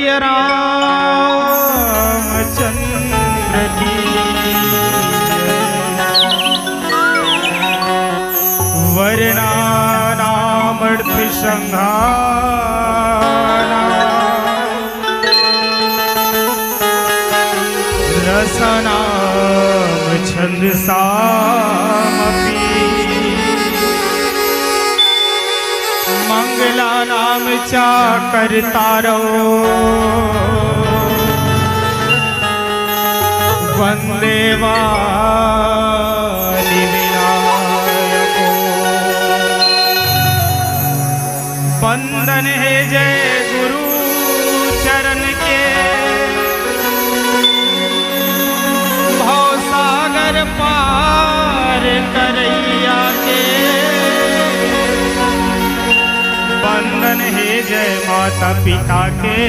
प्रिय रामचंद्र की वरना नामर्थ संहारा रसनाम छंद सामपि मंगला नाम चा करतारो वंदे वाली विनायको वंदन है जय गुरु चरण के भवसागर पार करैया के वंदन है जय माता पिता के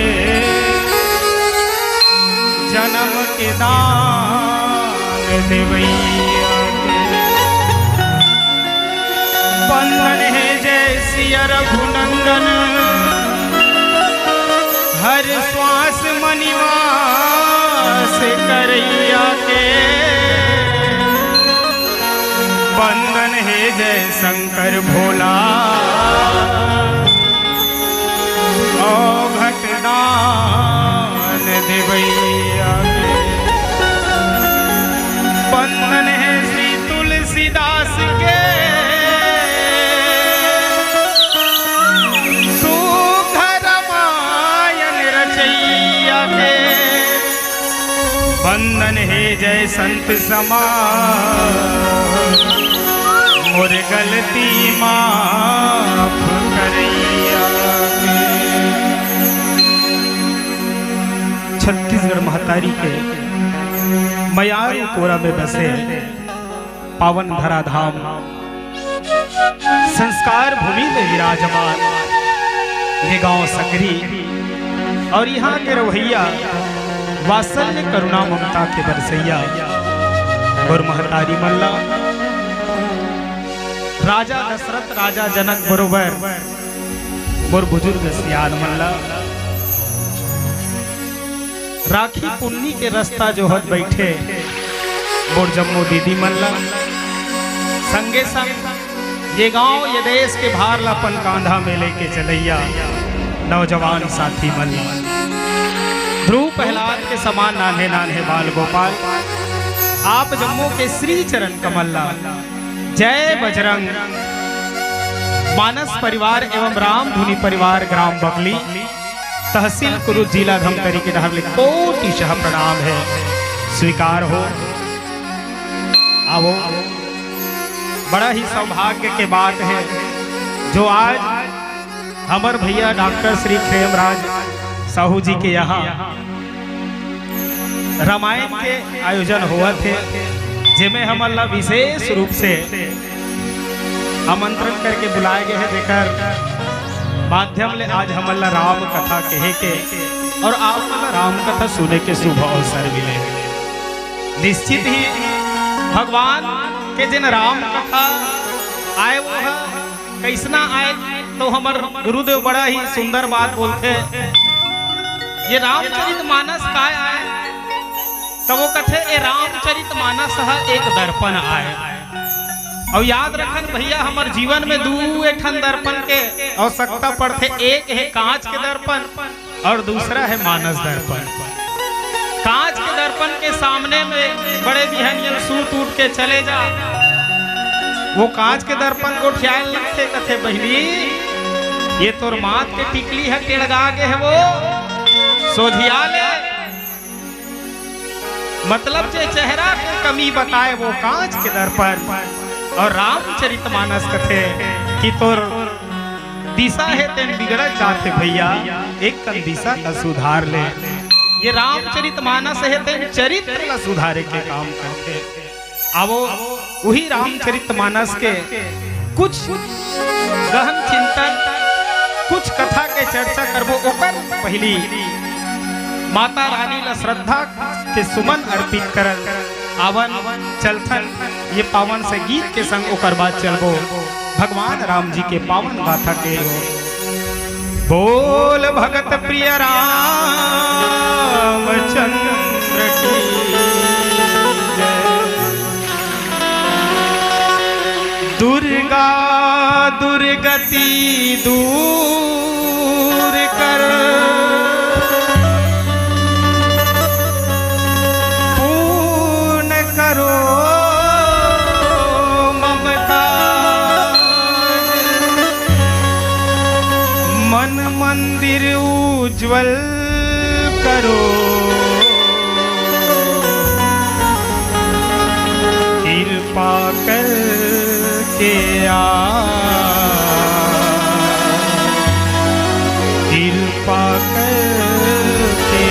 जन्म के दान देवैया के वंदन है जय सिया रघुनंदन हर श्वास मनिवास करैया के वंदन है जय शंकर भोला घटदान देवैया के वंदन है श्री तुलसीदास के सुघर रामायण रचैया के वंदन है जय संत समाज मोर गलती माफ करैया के। छत्तीसगढ़ महतारी के मयारू कोरा में बसे पावन धराधाम संस्कार भूमि में विराजमान ये गांव सकरी और यहाँ के रवैया वात्सल्य करुणा ममता के बरसैया और महतारी मल्ला राजा दशरथ राजा जनक बरोबर और बुजुर्ग सियान मल्ला राखी पुन्नी के रास्ता जो हद बैठे बोर जम्मू दीदी मल्ला संगे संग ये गांव ये देश के भार लापन कांधा में लेके चलैया नौजवान साथी मल्ला ध्रुव प्रहलाद के समान नान्हे नान्हे बाल गोपाल आप जम्मू के श्री चरण कमल्ला जय बजरंग मानस परिवार एवं राम धुनी परिवार ग्राम बकली तहसील कुरु जिला धमतरी के डहर कोटिशः प्रणाम है स्वीकार हो। आओ बड़ा ही सौभाग्य के बात है जो आज हमर भैया डॉक्टर श्री खेमराज साहू जी के यहाँ रामायण के आयोजन हुआ थे जिसमें हम अल्लाह विशेष रूप से आमंत्रण करके बुलाए गए हैं जेकर माध्यम ले आज हम अल्लाह राम कथा कहे के और आप राम कथा सुने के शुभ अवसर मिले। निश्चित ही भगवान के जिन राम कथा आए वो कैसना आए तो हमार गुरुदेव बड़ा ही सुंदर बात बोलते ये रामचरित मानस का आए तो वो कथे ए रामचरित मानस एक दर्पण आए और याद रखन भैया हमार जीवन में दू एठन दर्पण के आवश्यकता पड़ते एक है कांच के दर्पण और दूसरा है मानस दर्पण। कांच के दर्पण के सामने में बड़े बिहनियन सूट उठ के चले जा वो कांच के दर्पण को ख्याल रखे कथे बहनी ये तोर मात के टिकली है टेढ़गा के है वो सोझिया ले मतलब जे चेहरा के कमी बताए वो कांच के दर्पण और रामचरितमानस कथे कि तोर दिशा है तेन बिगड़ जाते भैया एक कल दिशा का सुधार ले ये रामचरितमानस है तेन चरित्र का सुधारे के काम करते आवो वही रामचरितमानस के कुछ गहन चिंतन कुछ कथा के चर्चा करबो ओकर पहली माता रानी ला श्रद्धा के सुमन अर्पित करल आवन चलथन ये पावन से गीत के संग ओकर बाद चलबो भगवान राम जी के पावन गाथा के बोल भगत प्रिय रामचंद्र की जय। दुर्गा दुर्गति दूर कर, पूर्ण करो ममता, मन मंदिर उज्जवल करो, कृपा कर के कृपा करके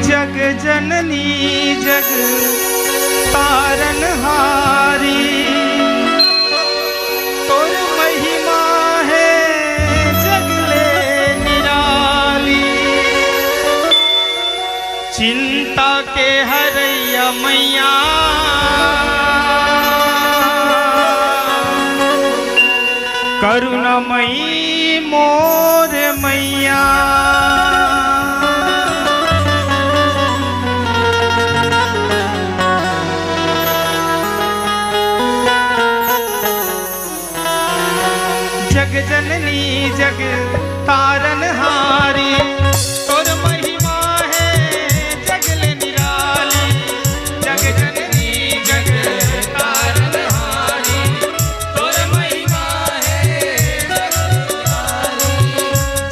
जग जननी जग तारनहारी, तोर महिमा है जगले निराली, चिंता के हरैया मैया, करुणामयी मोर मैया। जग जननी जग तारनहारी, तोर महिमा है जगले निराली, जग जननी जग तारनहारी, तोर महिमा है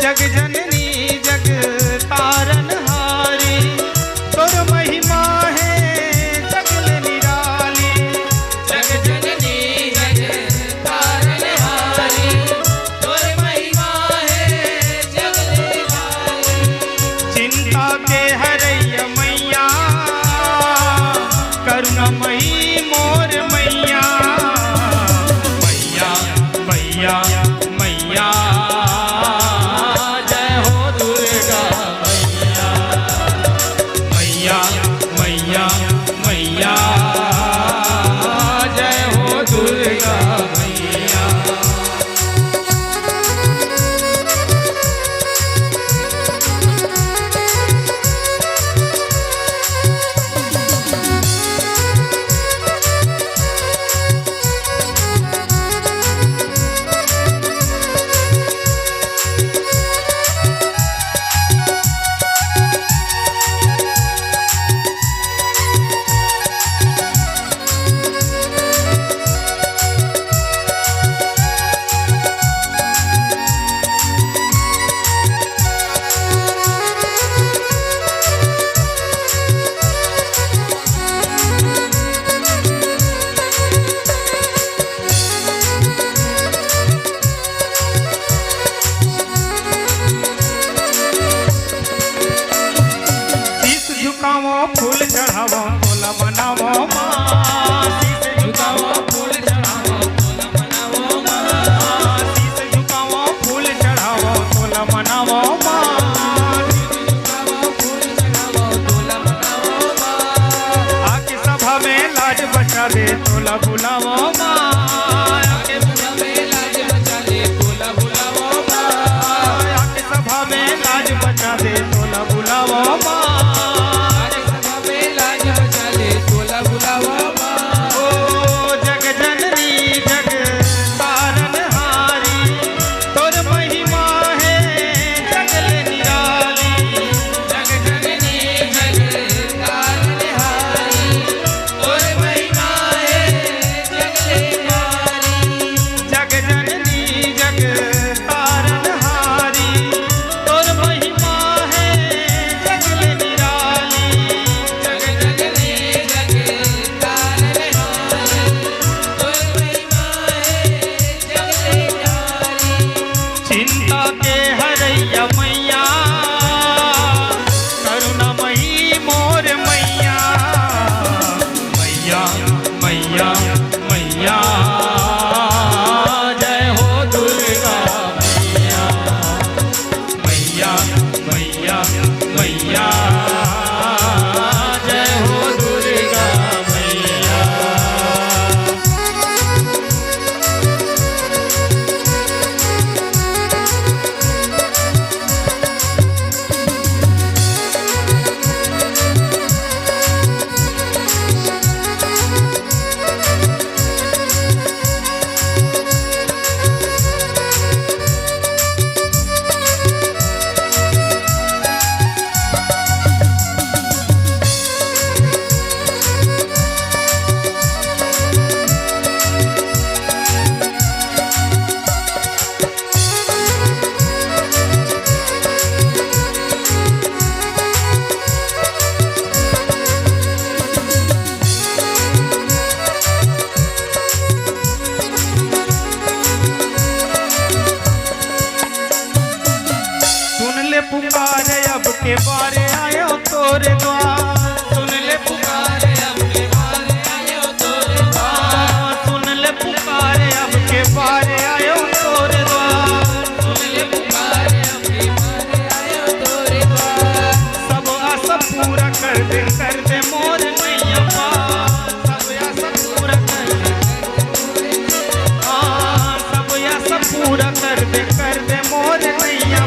जग जननी जग तारनहारी, तोर महिमा है जगले निराली, जग जननी जग तारनहारी, तोर महिमा है जगले निराली, चिंता के हरैया मैया, करुणामयी मोर मैया, मैया मैया मैया, जय हो दुर्गा मैया, मैया मैया मैया, जय हो दुर्गा मैया। फूल चढ़ावो तोला मनावो माँ, शीश झुकावो फूल चढ़ावो तोला मनावो माँ, शीश झुकावो फूल चढ़ावो तोला मनावो माँ, शीश झुकावो फूल चढ़ावो तोला मनावो माँ, आके सभा में लाज बचा दे तोला बुलावो माँ, आके सभा में लाज बचा दे तोला बुलावो माँ, आके सभा में लाज बचा दे तोला बुलावो माँ, के बारे आयो तोरे द्वार सुन ले पुकारे अब के बारे आयो तोरे द्वार सुन ले पुकारे अब के बारे आयो तोरे द्वार सुन ले पुकारे अब के बारे आयो तोरे द्वार सब आशा पूरा कर दे मोर मैया सब आशा पूरा कर दे सब आशा पूरा कर दे मोर मैया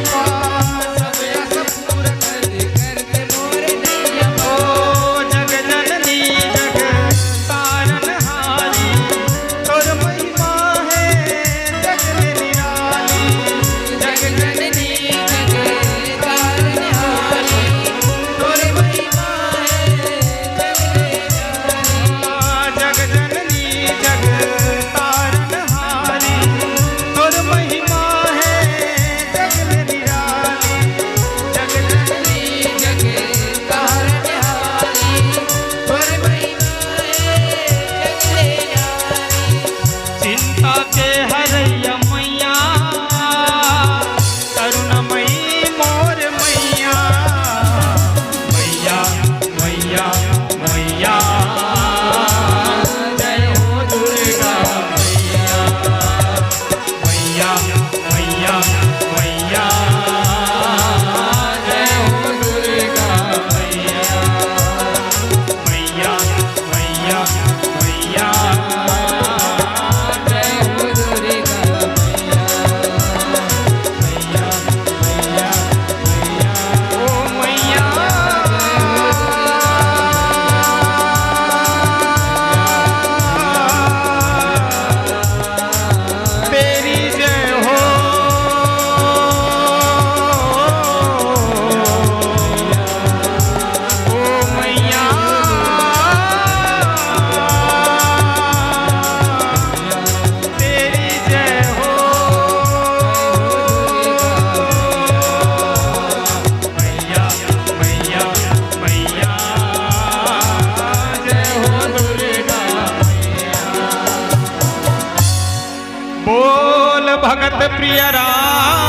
भगत प्रिय रामचंद्र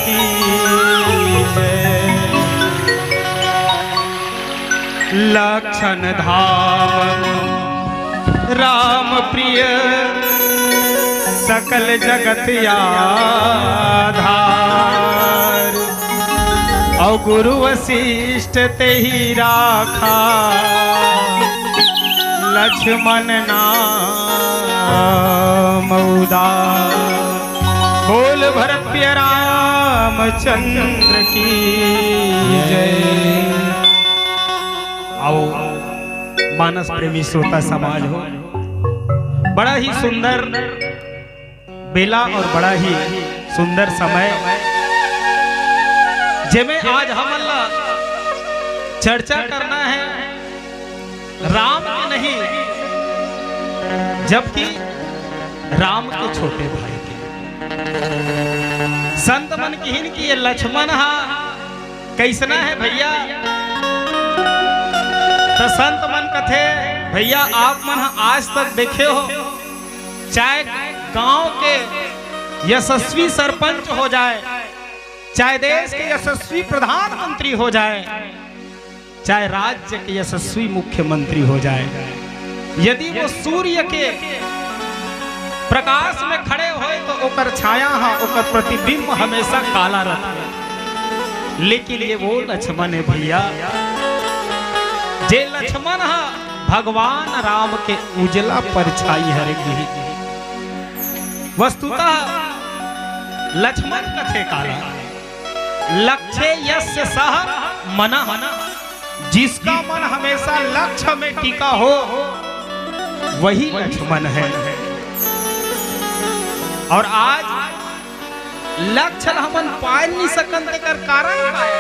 की लक्षण धाम राम प्रिय सकल जगत आधार और गुरु वशिष्ठ ते ही राखा लक्ष्मण नाम उदार बोल भरत प्रिय रामचंद्र की जय। आओ मानस प्रेमी श्रोता समाज हो, बड़ा ही सुंदर बेला और बड़ा ही सुंदर समय जिसमें आज हम चर्चा करना है राम के नहीं जबकि राम के छोटे भाई के संत मन किहिन की ये लक्ष्मण हा कैसना है भैया। तो संत मन कथे भैया आप मन आज तक देखे हो चाहे गांव के यशस्वी सरपंच हो जाए, चाहे देश के यशस्वी प्रधानमंत्री हो जाए, चाहे राज्य के यशस्वी मुख्यमंत्री हो जाए, यदि वो सूर्य के प्रकाश में खड़े होए तो ओकर छाया हा ओकर प्रतिबिंब हमेशा काला रहता है। लेकिन ये वो लक्ष्मण है भैया जे लक्ष्मण हा भगवान राम के उजला परछाई हरे गिरी। वस्तुतः लक्ष्मण कथे काला लक्ष्य यस्य सह मना, जिसका मन हमेशा लक्ष्य में टिका हो वही लक्ष्मण है। और आज लक्ष्य हमन पाए नहीं सकन तेकर कारण का है।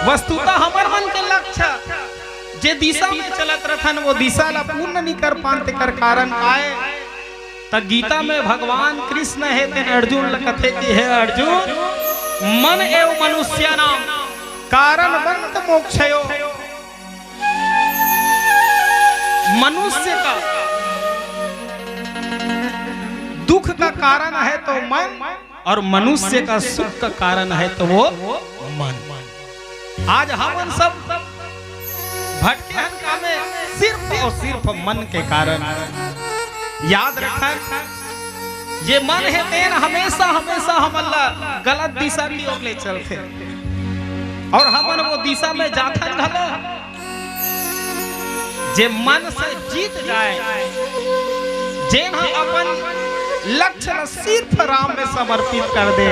वस्तुतः हमर मन के लक्ष्य जे दिशा में चलत रहन वो दिशा ला पूर्ण नहीं कर पान तेकर कारण का है। त गीता में भगवान कृष्ण है तेन अर्जुन ल कथे कि हे अर्जुन मन एवं मनुष्य नाम कारण बंत मोक्षयो। मनुष्य का दुख का कारण है तो मन और मनुष्य का सुख का कारण है तो वो मन। आज हम सब भटके हनका में सिर्फ और सिर्फ मन के कारण। याद रखा ये मन है तेन हमेशा हमेशा हम अल्लाह गलत दिशा की ओर ले चलते और हमन वो दिशा में जाथन घलो जे मन से जीत जाए, जे अपन लक्ष्य सिर्फ राम में समर्पित कर दे,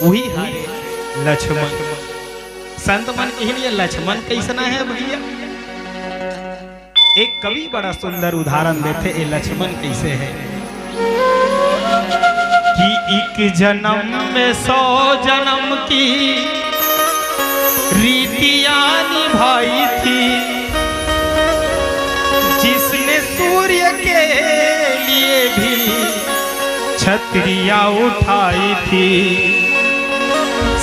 वही है लक्ष्मण। संत मन के लिए लक्ष्मण कैसना है भैया? एक कवि बड़ा सुंदर उदाहरण देते ये लक्ष्मण कैसे है कि एक जन्म में 100 जन्म की रीतियां निभाई थी, जिसने सूर्य के लिए भी छतरियां उठाई थी।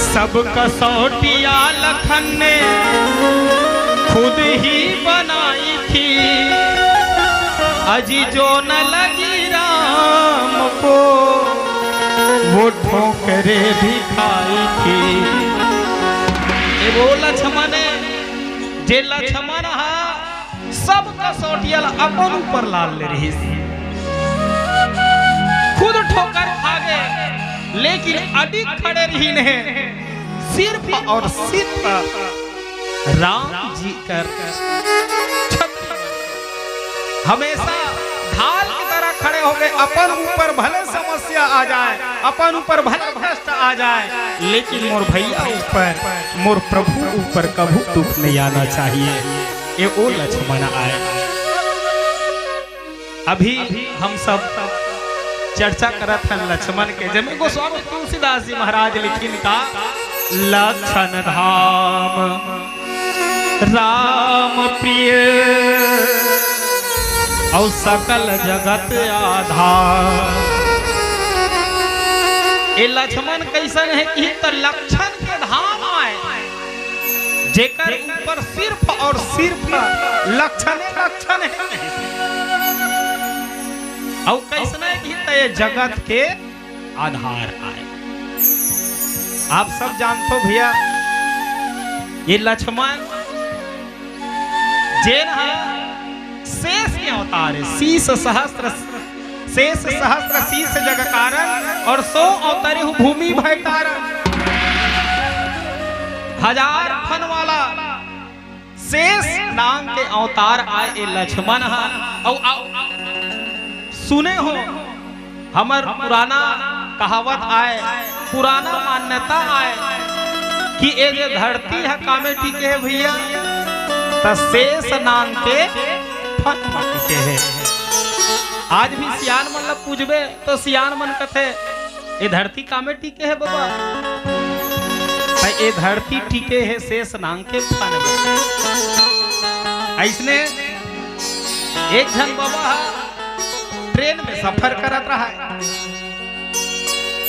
सब कसौटियां लखन ने खुद ही बनाई थी, अजी जो न लगी राम को वो ठोकरे भी खाई थी। ये वो लक्ष्मण है जे लक्ष्मण सब कसौटियां अपन ऊपर लाल ले रही थी, खुद ठोकर खागे लेकिन अधिक खड़े रही नहीं, सिर्फ और सिर्फ राम जी कर हमेशा ढाल की तरह खड़े हो गए। अपन ऊपर भले समस्या आ जाए, अपन ऊपर भले कष्ट आ जाए, लेकिन मोर भैया ऊपर, मोर प्रभु ऊपर कभी दुख नहीं आना चाहिए। ये वो लक्ष्मण आए। अभी हम सब चर्चा करत हैं लक्ष्मण के, जब गोस्वामी तुलसीदास जी महाराज लिखिन का लक्षण धाम राम प्रिय और सकल जगत आधार। ये लक्ष्मण कैसन है कि तो लक्षण के धाम आए, जेकर ऊपर सिर्फ और सिर्फ लक्षण है। और कैसना है कि ये जगत के आधार आए। आप सब जानते हो भैया ये लक्ष्मण जेन शेष के अवतार है, शीश सहस्त्र शीश जग कारण और 100 अवतारे भूमि भय कारण। 1000 फन वाला शेष नाम के अवतार आए लक्ष्मण। और सुने हो हमार पुराना कहावत आए, पुराना मान्यता आए कि ये जो धरती है कामे टिके है भैया, तो शेष नाम के फन टिके है। आज भी सियान मन पूछबे तो सियान मन कथे ये धरती कामे टिके है बाबा, ये धरती टिके है शेष नाम के फन में। ऐसने एक जन बाबा ट्रेन में सफर करत रहा है,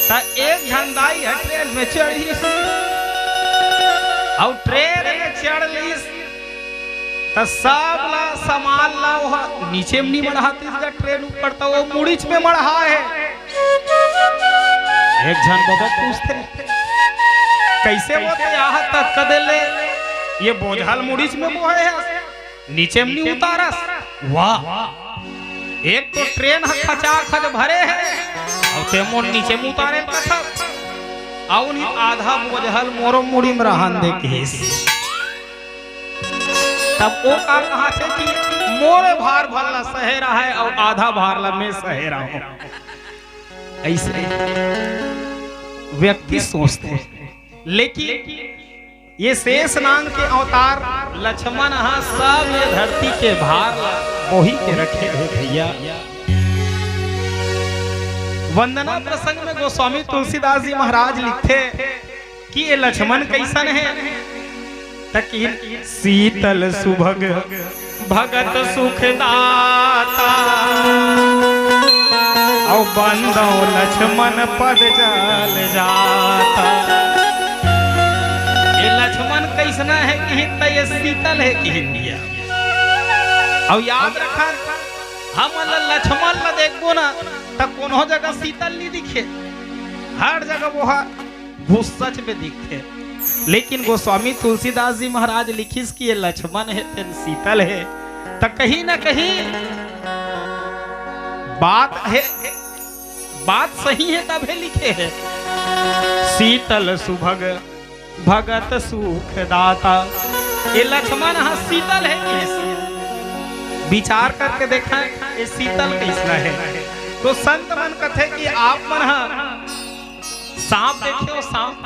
तो एक झंडाई है ट्रेन में चढ़ी और ट्रेन में चढ़ ली तो सब ला सामान ला वह नीचे में नहीं मढ़ाती इसका ट्रेन ऊपर, तो वो मुड़ीच में मढ़ा है। एक जन बाबा पूछते कैसे वो तो यहाँ तक कदे ले ये बोझल मुड़ीच में वो है नीचे में नहीं उतारस। वाह, एक तो ट्रेन खचाखच भरे है और तेमो नीचे में उतारे कथा और आधा बोझल मोरो मुड़ी में रहन दे के तब वो का कहा थे कि मोरे भार भरला सहेरा है और आधा भार ला मैं सहेरा हूं। ऐसे व्यक्ति सोचते हैं, लेकिन ये शेष नाग के अवतार लक्ष्मण सब ये धरती के भार मोही के रखे हैं भैया। वंदना प्रसंग में गोस्वामी तुलसीदास जी महाराज लिखते कि ये लक्ष्मण कैसन है, तकी शीतल सुभग भगत सुखदाता और बंदो लक्ष्मण पद जल जाता। ये लक्ष्मण कैसना है कि ये शीतल है कि हिंदिया। और याद रखा हम लक्ष्मण ला देखबो ना तो कोनो जगह शीतल नहीं दिखे, हर जगह वो घुसच में दिखते। लेकिन गोस्वामी तुलसीदास जी महाराज लिखिस कि ये लक्ष्मण है तेन शीतल है, तो कहीं ना कहीं बात है, बात सही है तभी लिखे है। शीतल सुभग भगत सुख दाता, ये लक्ष्मण शीतल है कैसे? विचार करके देखा ये शीतल कैसा है। तो संत मन कथे कि आप मन सांप देखियो, सांप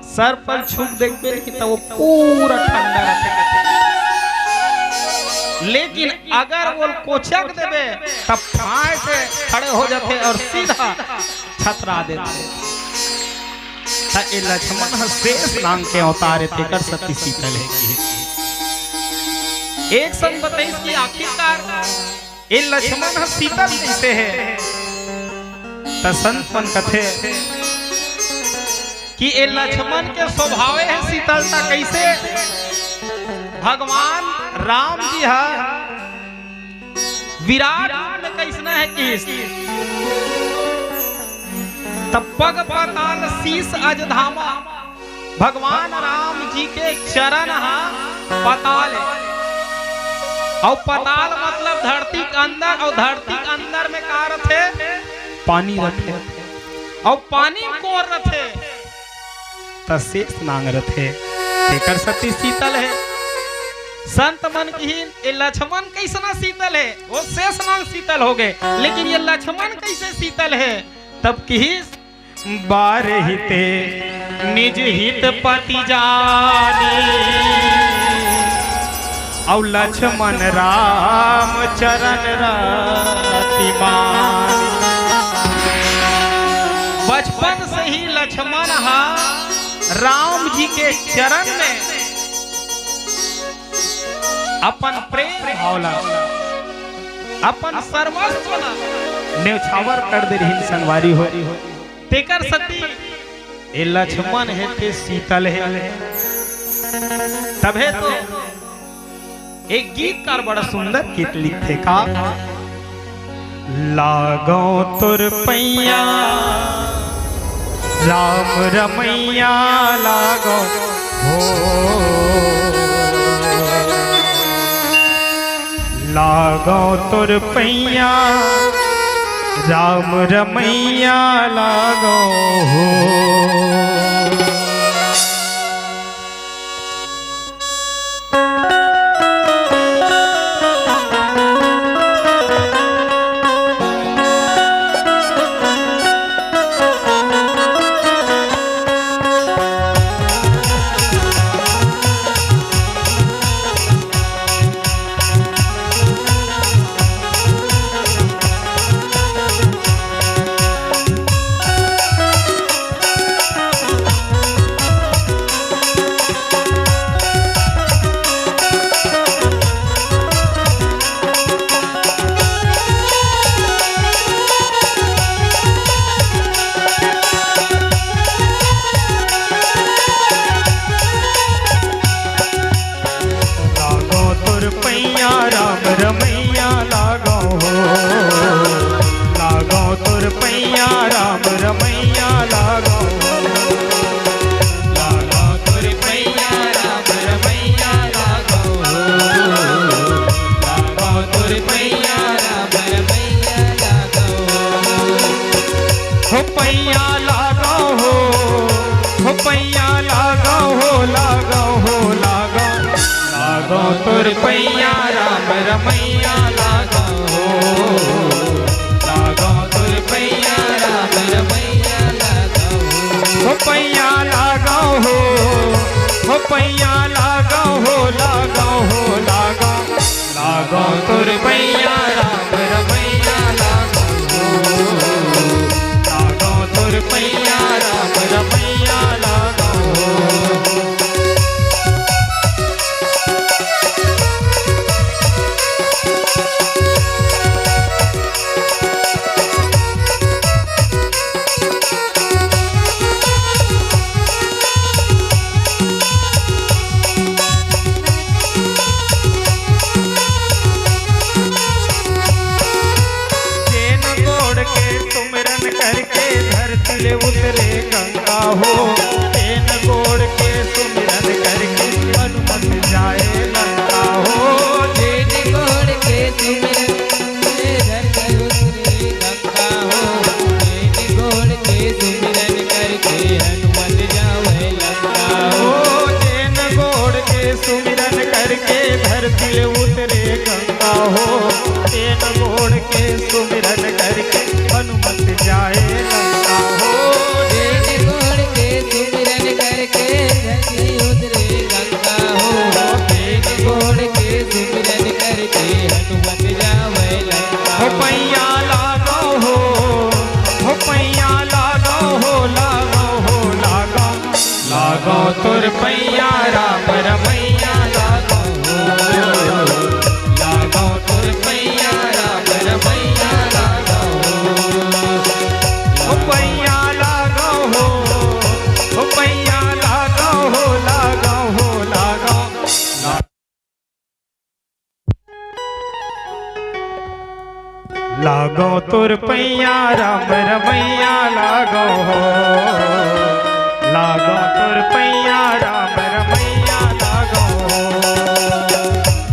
सर पर छुप देखते कि तो वो पूरा ठंडा रहते, लेकिन अगर वो कोचक देवे तब फाड़ से खड़े हो जाते और सीधा छतरा देते। ये लक्ष्मण शेष नाम के अवतार तेकर सती शीतल है कि एक संग बताइस कि आखिरकार ये लक्ष्मण शीतल कैसे है। तो संत मन कथे कि ये लक्ष्मण के स्वभाव है शीतलता कैसे। भगवान राम जी है विराट में कैसना है कि तब पग पताल शीस अजधामा, भगवान राम जी के चरण पताल, और पताल मतलब धरती के अंदर, और धरती के अंदर में का रथे पानी रथे, और पानी को रथे तसेस नांग रथे तेकर सती शीतल है। संत मन की लक्ष्मण कैसना शीतल है, वो शेष नांग शीतल हो गए, लेकिन ये लक्ष्मण कैसे शीतल है। तब की बार हिते निज हित पति जानी, और लक्ष्मण राम चरण रति मानी। बचपन से ही लक्ष्मण राम जी के चरण में अपन प्रेम भावला, अपन सर्वस्व न्यौछावर कर दे रही संगवारी हो। तेकर सती ये लक्ष्मण है के शीतल है। तबे तो एक गीतकार बड़ा सुंदर गीत लिखे का, लागो तुर पैया राम रमैया लागो हो, लागो तुर पैया राम रमैया लागो हो। रमैया लागो हो, लागो तुर पैया राम रमैया लागो हो, लागो तुर पैया राम रमैया लागो हो, लागो तुर पैया राम रमैया लागो हो, पैया लागो हो पैया लागो हो, लागो हो लागो, लागो तुर पैया राम रमैया लागो हो, लागो तुर पैया राम रमैया लागो हो, पैया लागो हो पैया लागो हो, लागो हो लागो, लागो तुर पैया राम रमैया लागो हो, लागो तुर पैया राम रमैया लागो हो। तिल उतरे गंगा हो, तेन गोड़ के सुमिरन करके हनुमत जाए लंका हो। तेन गोड़ के सुमिरन करके धरती उतरे गंगा हो, तेन गोड़ के सुमिरन करके हनुमत जावे लंका हो। पैया लागो हो पैया लागो हो, लागो हो लागो, लागो तुर पैया राम रमैया लागो हो, लागो तुर पैया राम रमैया लागो हो। पैया लागो हो पैया लागो हो, लागो हो लागो, लागो तुर पैया राम रमैया लागो हो, लागो तुर पैया राम रमैया लागो हो।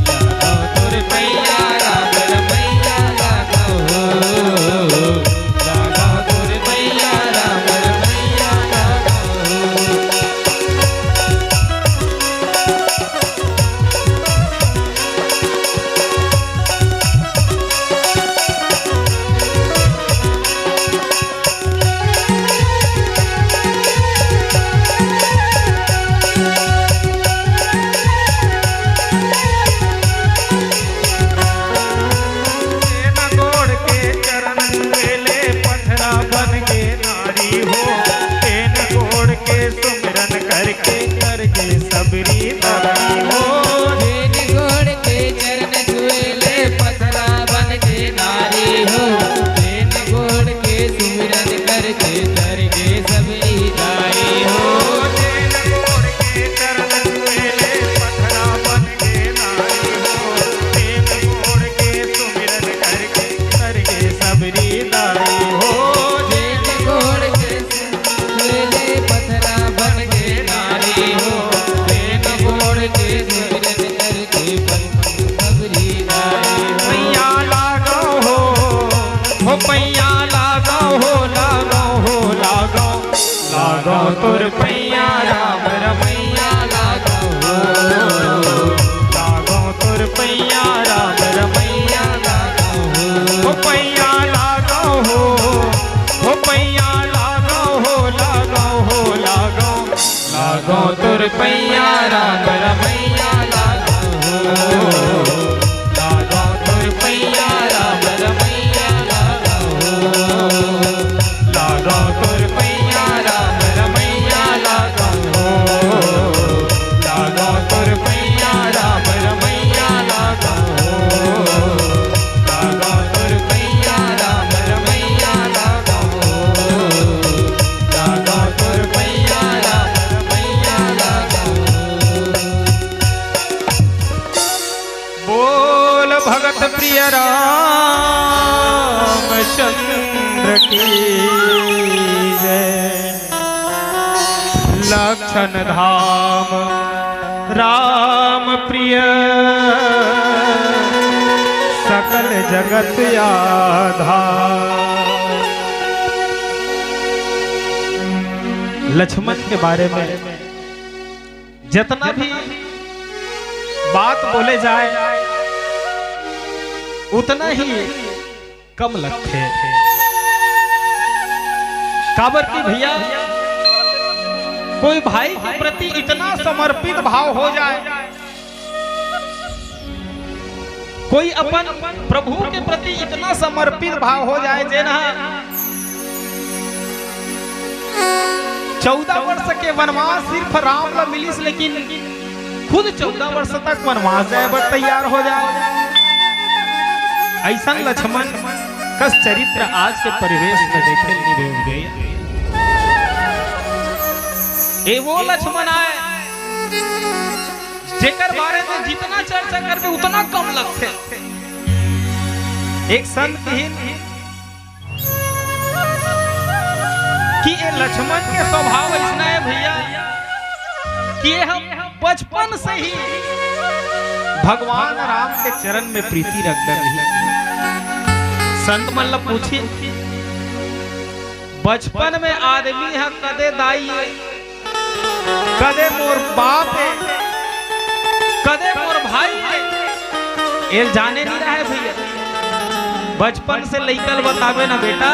लागो तुर पैया राम रमैया लागो हो, लागो तुर पैया राम रमैया लागो हो। सबरी दाई हो, तेन गोड़ के चरण छुएले पथरा बन के नारी हो, तेन गोड़ के सुमिरन करके करके सबरी दाई हो। तेन गोड़ के चरण छुएले पथरा बन के नारी हो, तेन गोड़ के सुमिरन करके करके सबरी दाई हो। तेन गोड़ के छुएले पथरा बन के नारी हो, गोड़ के सुमिरन करके सबरी दाई हो। पैया लागो हो पैया लागो हो, लागो हो लागो, लागो तुर पैया राम रमैया लागो हो, लागो तुर पैया राम रमैया लागो हो। पैया लागो हो पैया लागो हो, लागो हो लागो, लागो तुर पैया राम रमैया लागो हो, लागो तुर पैया राम रमैया लागो हो, लागो तुर पैया राम रमैया लागो हो, लागो तुर पैया राम रमैया लागो हो, लागो तुर पैया राम रमैया लागो हो, लागो तुर पैया राम रमैया लागो हो। बोल भगत प्रिय रामचंद्र की जय। लक्षण धाम राम प्रिय, सकल जगत आधार। लक्ष्मण के बारे में जितना भी बात बोले जाए उतना ही कम लगते हैं। काबर की भैया कोई भाई के प्रति इतना समर्पित भाव हो जाए, कोई अपन प्रभु के प्रति इतना समर्पित भाव हो जाए जेना 14 वर्ष के वनवास सिर्फ राम ला मिलिस, लेकिन खुद 14 वर्ष तक वनवास जाए बर तैयार हो जाए। ऐसा लक्ष्मण कस चरित्र आज के परिवेश में देखे नहीं गए। ए वो लक्ष्मण आए जेकर बारे में जितना चर्चा करते उतना कम लगते। एक संत कि ये लक्ष्मण के स्वभाव ऐसा है भैया कि हम बचपन से ही भगवान राम के चरण में प्रीति रखते रही। संत मतलब पूछिए बचपन में आदमी है कदे दाई है, कदे मोर बाप है, कदे मोर भाई है, ये जाने नहीं रहा है भैया, बचपन से लइकल बतावे ना बेटा,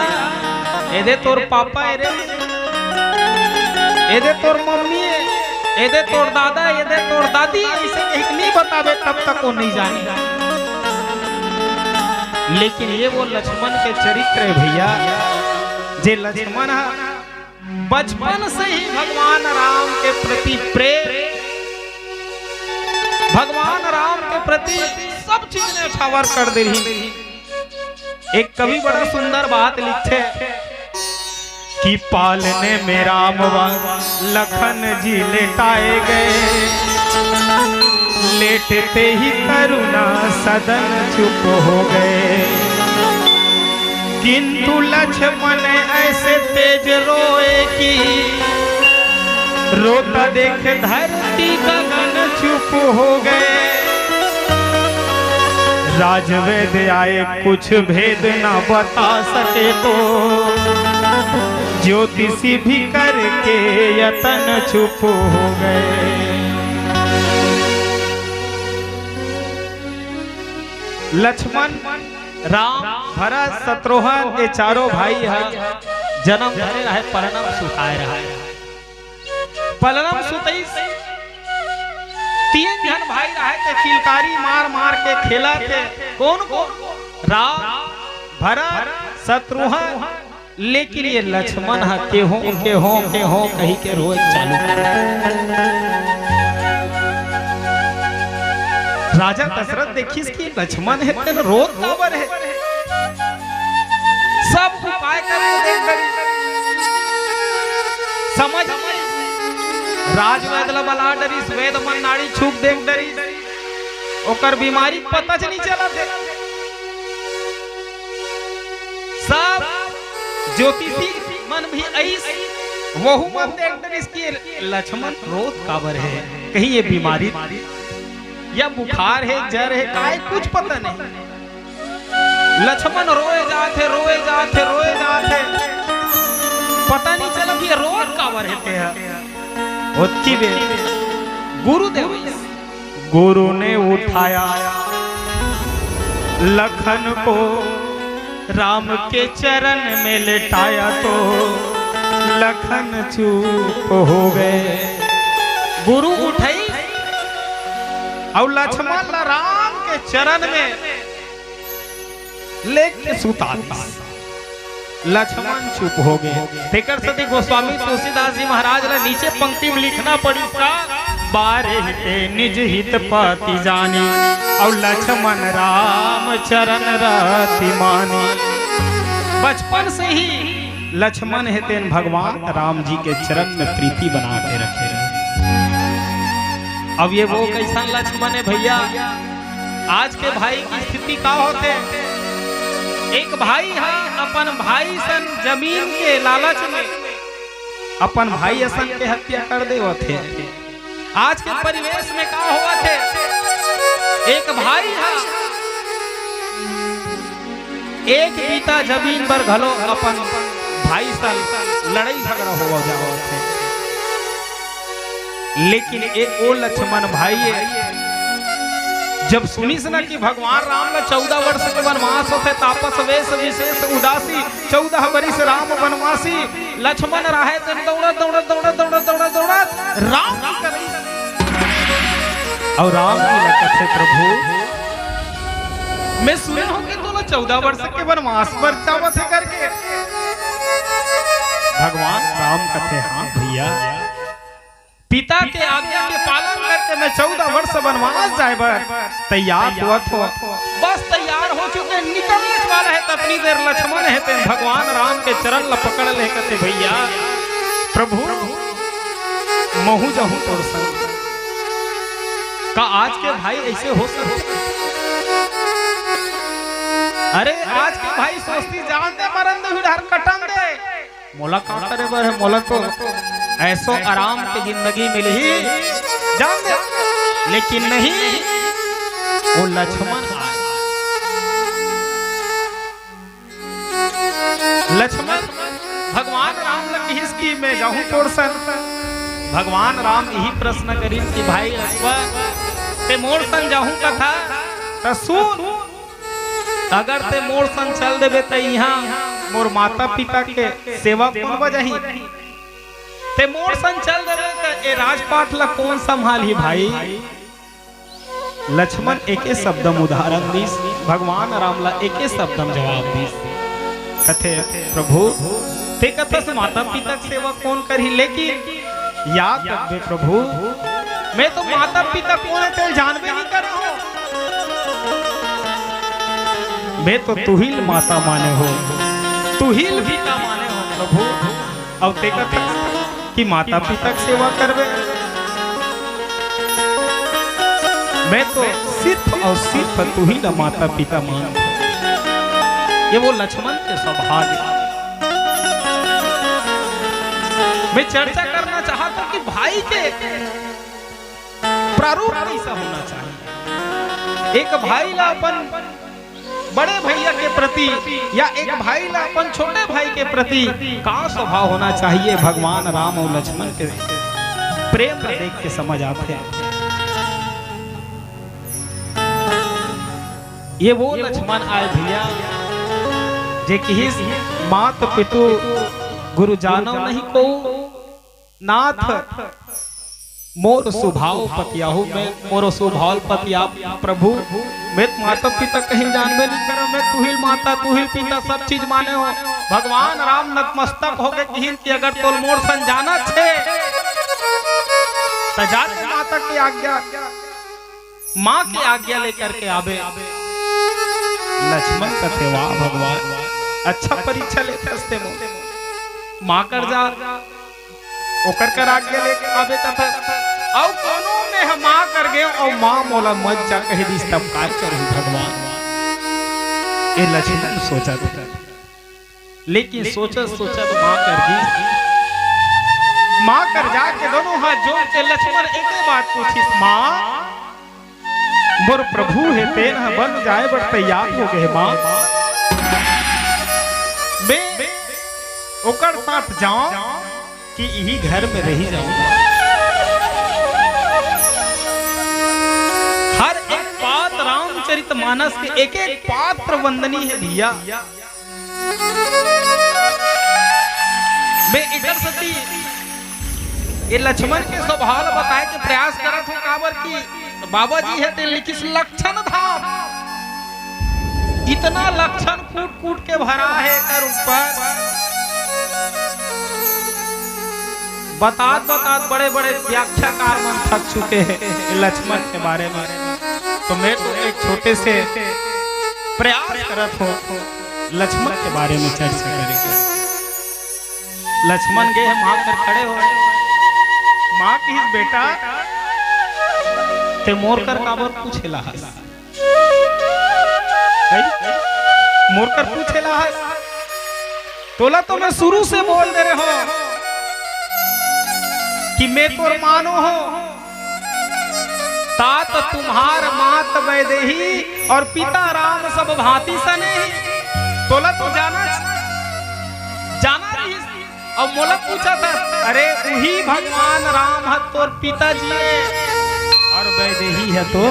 एदे तोर पापा एदे तोर मम्मी एदे तोर दादा एदे तोर दादी, ऐसे नहीं बतावे तब तक वो नहीं जाने। लेकिन ये वो लक्ष्मण के चरित्र है भैया, जे लक्ष्मण बचपन से ही भगवान राम के प्रति प्रेम, भगवान राम के प्रति सब चीज ने छावर कर दे रही। एक कवि बड़ा सुंदर बात लिखे कि पालने में राम व लखन जी लेटाए गए, लेटते ही करुणा सदन चुप हो गए, किंतु लक्ष्मण ऐसे तेज रोए कि रोता देख धरती गगन चुप हो गए। राजवेद आए कुछ भेद ना बता सके तो, ज्योतिषी भी करके यतन चुप हो गए। लक्ष्मण राम भरत शत्रुघ्न ये चारों भाई है, जन्म धरे रहे परनम सुताए रहे, परनम सुतई तीन जन भाई रहे थे, किलकारी मार मार के खेला थे। कौन कौन? राम भरत शत्रुघ्न। लेकिन ये लक्ष्मण के हो कहीं के रोज चालू कर। राजा दशरथ देखिस कि लक्ष्मण है तेन रोज काबर है, सब उपाय करे देख डरी, समझ में राजवैद्य बला डरी, वेद मन नाड़ी छूक देख डरी, ओकर बीमारी पता नहीं चला थे। सब ज्योतिषी मन भी ऐस वहु मन देख डरी कि लक्ष्मण रोज काबर है, कहीं ये बीमारी या बुखार है जर है काय कुछ पता नहीं। लक्ष्मण रोए जाते पता नहीं चला कि रोज काबर है। गुरु ने उठाया लखन को, राम के चरण में लेटाया तो लखन चुप हो गए। गुरु उठाई और लक्ष्मण राम के चरण में लेके सुता दी, लक्ष्मण चुप हो गए। तेकर सती गोस्वामी तुलसीदास जी महाराज ने नीचे पंक्ति में लिखना पड़ी था, बारे ते निज हित पति जानी और लक्ष्मण राम चरण रति मानी। बचपन से ही लक्ष्मण है तेन भगवान राम जी के चरण में प्रीति बना के रखे रहे। अब ये वो कैसा लक्ष्मण है भैया, आज के भाई की स्थिति का होते, एक भाई है अपन भाई सन जमीन के लालच में अपन भाई सन के हत्या कर दे थे। आज के परिवेश में का हुआ थे, एक भाई है एक बीता जमीन पर घलो अपन भाई सन लड़ाई झगड़ा हुआ जाओ थे। लेकिन एक ओ लक्ष्मण भाई जब सुनी ना कि भगवान राम ने 14 वर्ष के वनवास होते, तापस वेश विशेष उदासी 14 वर्ष राम वनवासी। लक्ष्मण रहे तो दौड़ा राम और राम की कथे प्रभु मैं सुने हूं कि तू 14 वर्ष के वनवास पर चावत है करके। भगवान राम कथे हाँ भैया, पिता के आज्ञा के पालन करके मैं 14 वर्ष वनवास जाए तैयार हुआ तो बस तैयार हो चुके, निकलने वाला है। अपनी देर लक्ष्मण है ते भगवान राम के चरण ल पकड़ ले कहते भैया प्रभु महू जाऊं तो संग का आज के भाई ऐसे हो सकते? अरे आज के भाई सोचती जान दे मरन दे विधार कटन दे, मोला का करे बर है, मोला तो ऐसो आराम की जिंदगी मिली ही जान दे। लेकिन नहीं, वो लक्ष्मण लक्ष्मण भगवान राम लगी इसकी मैं जाऊं तोड़ सन। भगवान राम यही प्रश्न करी कि भाई ते मोर संग जाऊं कथा त त सुन, अगर ते मोर संग चल देबे त यहाँ मोर माता पिता के सेवा कौन बजही, ते मोर संग चल देबे त ए राजपाट ला कौन संभाली भाई। लक्ष्मण एके शब्दम उदाहरण दिस, भगवान राम ला एके शब्दम जवाब दिस, कथे प्रभु ते कथस माता पिता की सेवा कौन करही, लेकिन याद रखबे प्रभु मैं तो माता पिता कौन है तेल जानबे नहीं कर रहा हूं, मैं तो तुहिल माता माने हो, तुहिल पिता माने हो प्रभु। अब ते कथस कि माता पिता की सेवा करबे, मैं तो सिर्फ और सिर्फ तुहिल माता पिता मानता हूं। ये वो लक्ष्मण के स्वभाव है। मैं चर्चा करना चाहता हूं कि भाई के प्रारूप कैसा होना चाहिए। एक भाई ला अपन बड़े भैया के प्रति या एक भाई ला अपन छोटे भाई के प्रति का स्वभाव होना चाहिए, भगवान राम और लक्ष्मण के प्रेम को देख के समझ आते हैं। ये वो लक्ष्मण आए भैया जे कि मात पितु गुरु जानव नहीं को नाथ मोर स्वभाव पतियाहू, मैं मोर स्वभाव पतिया प्रभु, मैं माता पिता कहीं जानबे नहीं करो, मैं तुहिल माता तुहिल पिता सब चीज माने हो। भगवान राम नतमस्तक हो गए कहिन कि अगर तोल मोर सन जाना छे त जाके माता की आज्ञा, माँ की आज्ञा लेकर के आवे। लक्ष्मण कथे वाह भगवान अच्छा परीक्षा लेते हस्ते मो माँ कर जा ओकर कर आज्ञा लेके आवे कथा औ कोनो में हम माँ कर गए और माँ मोला मत जा कह दी तब काय करूं भगवान। ये लक्ष्मण सोचा था, लेकिन सोचा सोचा तो माँ कर दी, माँ कर जा के दोनों हाथ जोड़ के लक्ष्मण एक बात पूछी, माँ मोर प्रभु है तेन बन जाए बड़ तैयार हो गए माँ, मैं ओकर साथ जाऊं कि यही घर में रही जाऊं। हर एक बात रामचरितमानस के एक एक पात्र वंदनीय है भैया। मैं इधर सती ये लक्ष्मण के स्वभाव बताए के प्रयास करत हूं, काबर की बाबा जी है तेल किस लक्षण था, इतना लक्षण कूट कूट के भरा है कर ऊपर, बतात बतात बड़े बड़े व्याख्याकार मन थक चुके हैं लक्ष्मण के बारे में। तो मैं तो एक छोटे से प्रयास करत हो लक्ष्मण के बारे में चर्चा करेंगे। लक्ष्मण गए माँ कर खड़े हो, माँ की बेटा ते मोर कर काबर पूछेला है, मोर कर पूछेला है, तोला तो मैं शुरू से बोल दे रहे हो कि मैं तोर मानो हो, तात तुम्हार मात वैदेही और पिता राम सब भांति सने ही, तोला तो जाना रही और मोला पूछा था, अरे वही भगवान राम है तोर पिताजी और वैदेही है तो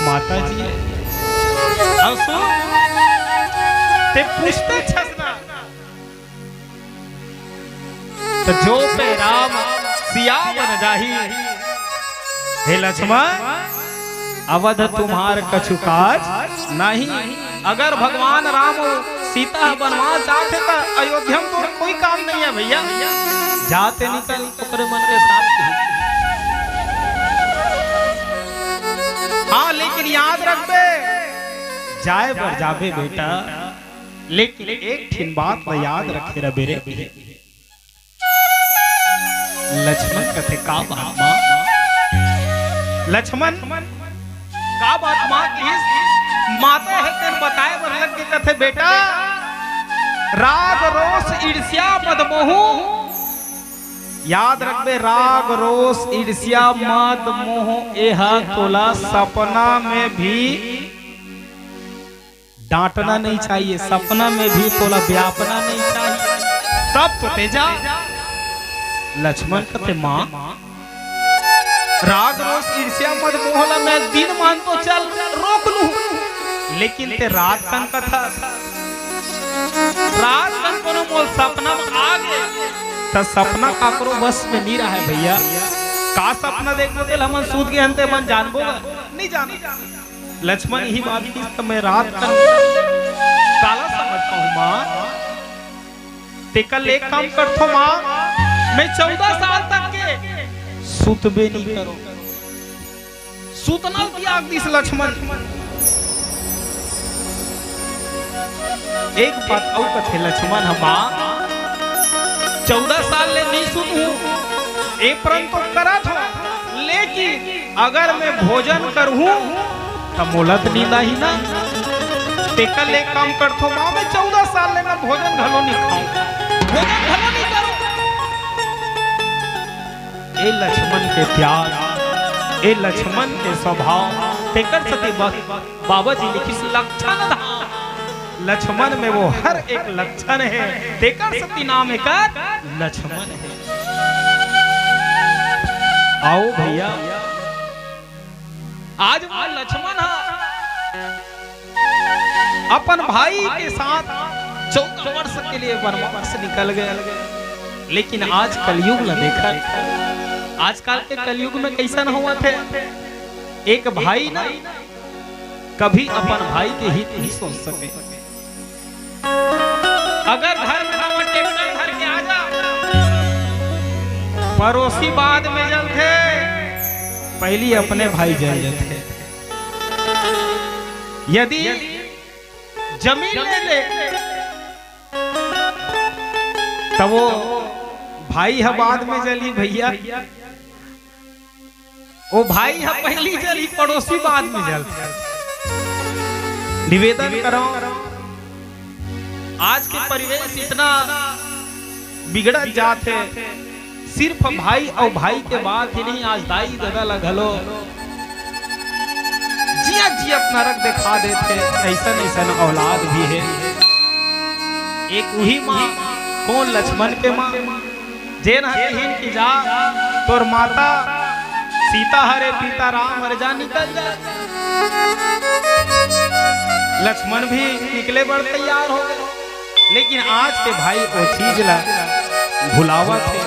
माता जी है। और सुन ते पूछते छसना तो जो पे राम सिया बन जाही, हे लक्ष्मण अवध तुम्हार कछु काज नहीं। अगर भगवान राम सीता बनवास जाते तो अयोध्या में तो कोई काम नहीं है भैया, जाते निकल ओकरे मन के साथ। हाँ लेकिन याद रखबे जाए पर जाबे बेटा, लेकिन एक ठिन बात में याद रखे रे बेरे। लक्ष्मण कथे का बात मां, लक्ष्मण का बात मां की माता है तेन बताए बर लग के कथे बेटा, राग रोष ईर्ष्या मद मोह, याद रखबे राग रोष ईर्ष्या मद मोह एह तोला सपना में भी डांटना नहीं चाहिए, सपना में भी तोला व्यापना नहीं चाहिए, तब तो तेजा। लक्ष्मण कहते मां राग रोष ईर्ष्या मद मोहला मैं दिन मान तो चल रोक लूं, लेकिन ते रात कन कथा रात कन कोनो मोल सपना में आ गए तो सपना काकरो बस में नहीं रहा है भैया। का सपना देखो दिल हमन सूत के हंते मन जानबो नहीं जान। लक्ष्मण ही बात की तो मैं रात कन काला समझता हूँ माँ। तेकल एक काम करथो माँ, मैं 14 साल तक के सुतबे नहीं करो। सुतनल त्याग दिस लक्ष्मण। एक बात और कथे लक्ष्मण हमा 14 साल ले नहीं सुनूं ए परंतु तो करा था, लेकिन अगर मैं भोजन करूं तो मोलत नींदा ही ना। तेकल एक काम करथो मां, मैं 14 साल ले ना भोजन घलो नहीं खाऊं, भोजन घलो नहीं करूं। ए लक्ष्मण के त्याग, ए लक्ष्मण के स्वभाव तेकर सती बाबा जी लिखिस लक्षण था। लक्ष्मण में वो हर एक लक्षण है, तेकर सती नाम एक लक्ष्मण है। आओ भैया आज वो लक्ष्मण अपन भाई के साथ 14 वर्ष के लिए वनवास निकल गए। लेकिन आज कलयुग ला देखा, आजकल के कलयुग में कैसा न हुआ थे। एक भाई ना कभी अपन भाई के हित नहीं सोच सके। अगर घर में नवा ट्रैक्टर घर के आ जा, पड़ोसी बाद में जलते, पहली अपने भाई जल जाते। यदि जमीन ले ले तब वो भाई है बाद में जली भैया, वो भाई है पहली जली, पड़ोसी बाद में जलते। निवेदन करो, आज के परिवेश इतना बिगड़ जाते, सिर्फ भाई और भाई के बाद ही नहीं, आज दाई दादा लगलो जिया जिया अपना रख दिखा देते। ऐसा ऐसा औलाद भी है। एक वही माँ, कौन लक्ष्मण के माँ जेन हकीन की जा तोर माता सीता हरे पिता राम हर जा निकल जा। लक्ष्मण भी निकले बड़ तैयार हो गए। लेकिन आज के भाई वो चीज ला भुलावा थे।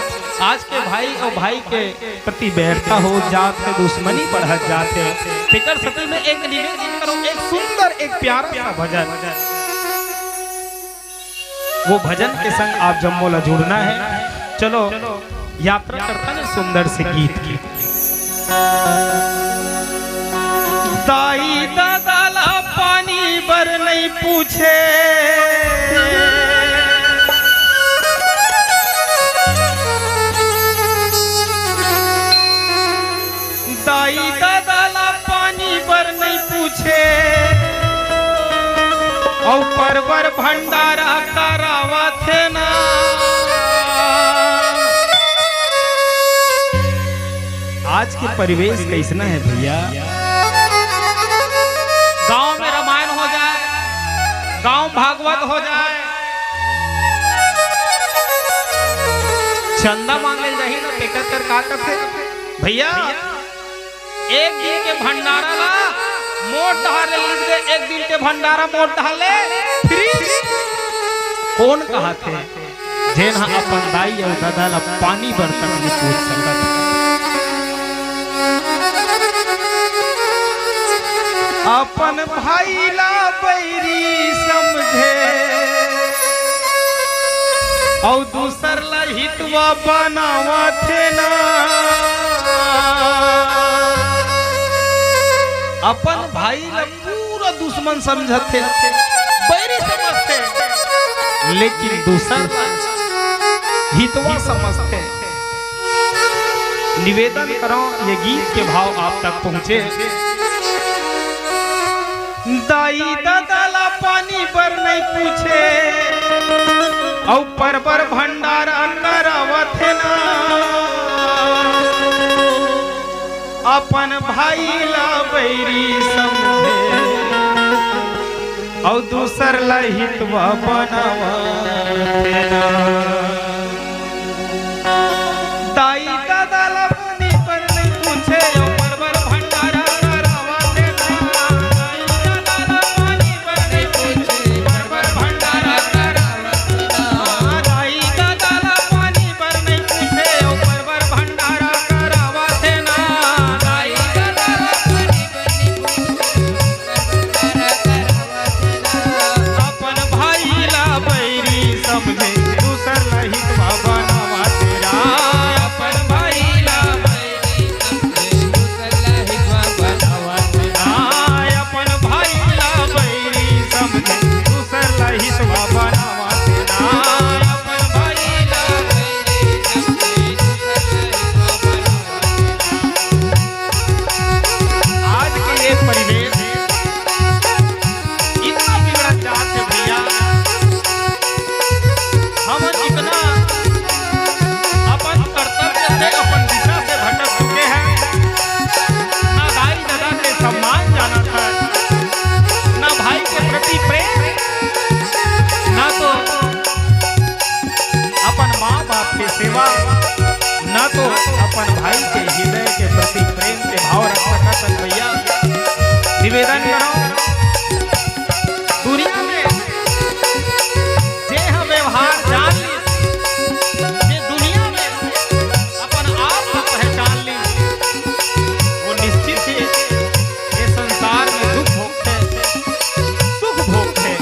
आज के भाई और भाई के प्रति बैरता हो जाते, दुश्मनी बढ़त जाते। फिकर सती में एक निवेदन करो, एक सुंदर एक प्यारा सा भजन, वो भजन के संग आप जम्मोला जुड़ना है। चलो यात्रा करता है सुंदर से गीत की। दाई दादा ला पानी बर नहीं पूछे, दाई दादा ला पानी बर नहीं पूछे, और परवर भंडारा करावा थे ना। आज के परिवेश कैसना है भैया। गांव में रामायण हो जाए, गांव भागवत हो जाए, चंदा मांगे जाही ना टेकर कर का करते भैया। एक दिन के भंडारा ला मोट ढाले लिख दे, एक दिन के भंडारा मोट ढाले फ्री। कौन कहा थे जेन हा अपन दाई और दादा ला पानी बर्तन में पूछ सकत। अपन भाई ला बैरी समझे और दूसर ला हितवा बनावा थे ना। अपन भाई ला पूरा दुश्मन समझते, बैरी समझते, लेकिन दूसर हितवा समझते। निवेदन करो ये गीत के भाव आप तक पहुंचे। दाई दादा ला पानी बर नहीं पूछे, और परवर भंडारा करावत ना। अपन भाई ला बैरी समझे, और दूसर ला हितवा बनावत ना। दाई दादा ला पानी बर नहीं पूछे, और परवर भंडारा करावत ना। दाई दादा ला पानी निवेदन करो दुनिया में जे हम व्यवहार जान ली, जे दुनिया में अपन आप को पहचान ली, वो निश्चित ही ये संसार में दुख भोगते सुख भोगते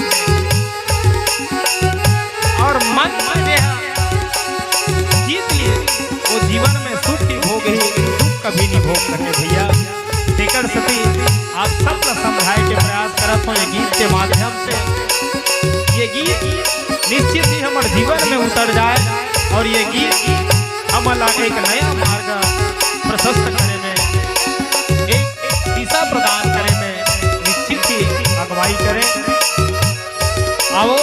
और मन में जीत लिए वो जीवन में सुख ही भोग ही दुख कभी नहीं भोग सके भैया। तेकर सती आप सबका समझाए के प्रयास करत हो ये गीत के माध्यम से। ये गीत निश्चित ही हमारे जीवन में उतर जाए और ये गीत हमारा एक नया मार्ग प्रशस्त करे में, एक दिशा प्रदान करे में निश्चित ही अगुवाई करे। आओ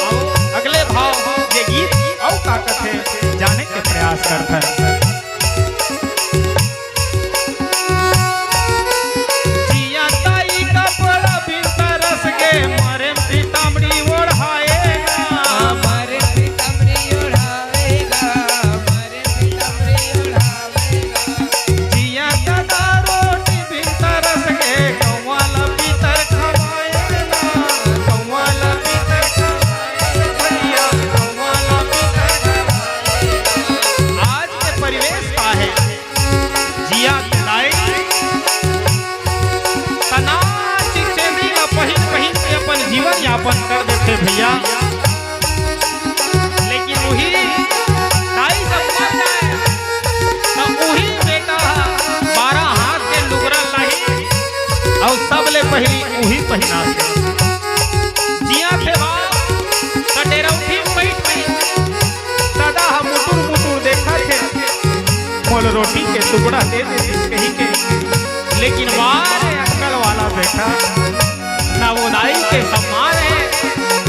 अगले भाव ये गीत और का कथे जाने के प्रयास करता है। जीवन यापन कर देते भैया, लेकिन वही दाई जब मर जाए तो वही बेटा 12 हाथ के लुगरा लाही और सबले पहली वही पहना जिया थे बाप कटेरौठी बैठ सदा हम मुटुर मुटुर देखा थे मोल रोटी के टुकड़ा दे दे कहीं के, लेकिन वारे अक्कल वाला बेटा ना वो दाई के सम्मान है